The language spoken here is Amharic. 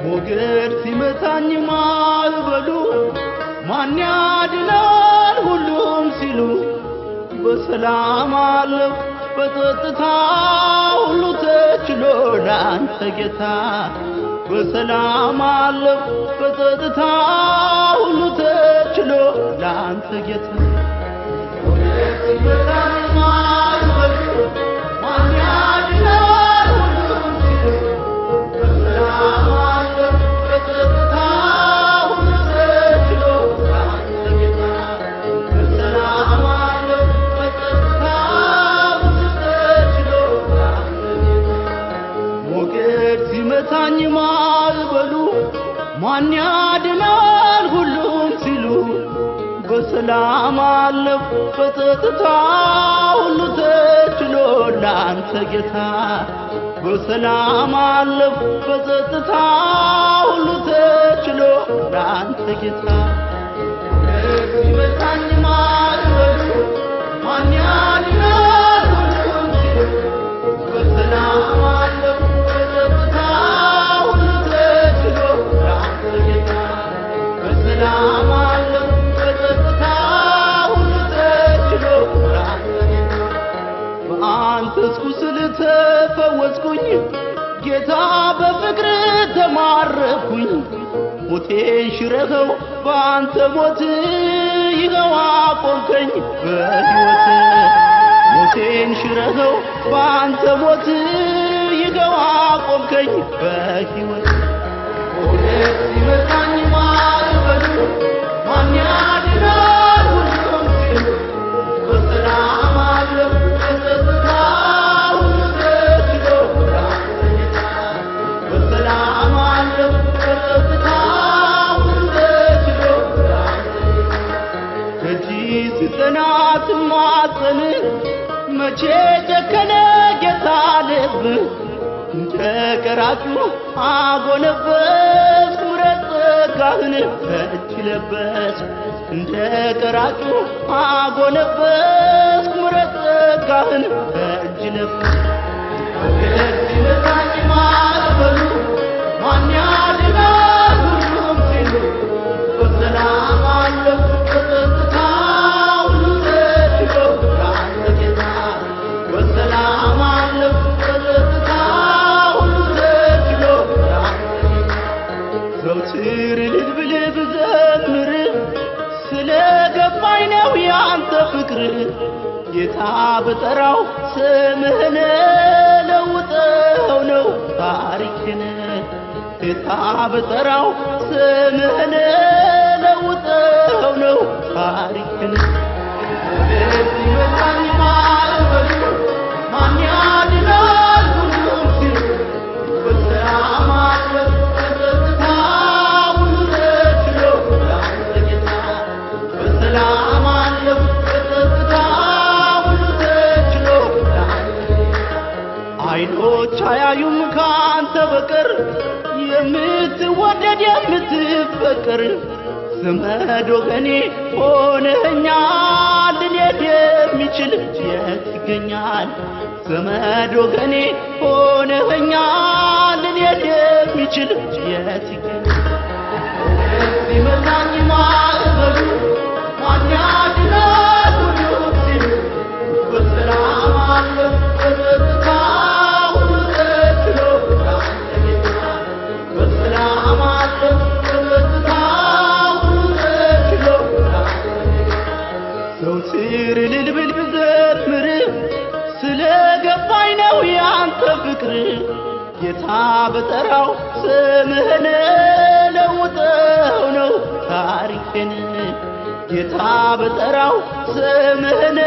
ሞገድ ሲመታኝ ማልበሉ ማን ያድናል ሁሉም ሲሉ በሰላም አለፍ በጸጥታ ሁሉ ተችሎ ላንተ ጌታ በሰላም አለፍ በጸጥታ ሁሉ ተችሎ ላንተ ጌታ ሞገድ ሲመታኝ ማልበሉ ማን ያድናል ሁሉም ሲሉ በሰላም ሲመታኝ ማልበሉ ማን ያድናል ሁሉም ሲሉ በሰላም አለፍ በጸጥታ ሁሉ ተችሎ ላንተ ጌታ በሰላም አለፍ በጸጥታ ሁሉ ተችሎ ላንተ ጌታ ሲመታኝ ማልበሉ ማን ያድናል ሁሉም ሲሉ በሰላም አለፍ በአንተስ ቁስል ተፈወስኩኝ ጌታ በፍቅር ተማረኩኝ ሞቴን ሽረኸው በአንተ ሞት ይኸው አቆምከኝ በሕይወት ሞቴን ሽረኸው በአንተ ሞት ይኸው አቆምከኝ በሕይወት ሞገድ ሲመታኝ ማልበሉ ማን ያድናል ሁሉም ሲሉ በሰላም አለፍ በጸጥታ ሁሉ ተችሎ ላንተ ጌታ በሰላም አለፍ በጸጥታ ሁሉ ተችሎ ላንተ ጌታ ደጅ ስጠና ስማጸን መቼ ጨከነ ጌታ ልብ እንደቀራጩ አጎነበስኩ ምሕረት ጸጋህን በእጅ ለበስኩ እንደቀራጩ አጎነበስኩ ምሕረት ጸጋህን በእጅ ለበስኩ ሞገድ ሲመታኝ ማልበሉ ማን ያድናል ሁሉም ሲሉ በሰላም አለፍ በጸጥታ ሁሉ ተችሎ ላንተ ጌታ በሰላም አለፍ በጸጥታ ዘውትር እልል ብለህ ብዘምር ስለገባኝ ነው ያንተ ፍቅር ጌታ በጠራው ስምህን ለውጠው ነው ታሪክን ጌታ በጠራው ስምህን ለውጠው ነው ታሪክን ሞገድ ሲመታኝ ማልበሉ ማን ያድናል ሁሉም ሲሉ በሰላም አለፍ በጸጥታ ሁሉ ተችሎ ላንተ ጌታ በሰላም አለፍ በጸጥታ ሁሉ ተችሎ ላንተ አይኖች አያዩም ካንተ በቀር የምትወደድ የምትፈቀር ዘመድ ወገኔ ሆነኸኛል ልንሄድ የሚችል የት ይገኛል ዘመድ ወገኔ ሆነኸኛል ልንሄድ የሚችል የት ይገኛል ሲመታኝ ማልበሉ ማን ያድናል ሁሉም ሲሉ በሰላም አለፍ በጸጥታ ሁሉ ተችሎ ላንተ ጌታ በሰላም አለፍ በጸጥታ ሁሉ ተችሎ ላንተ ጌታ ዘውትር እልል ብል ብዘምር ስለገባኝ ነው ያንተ ፍቅር ጌታ በጠራው ስምህን ለውጠው ነው ታሪክን ጌታ በጠራው ስምህን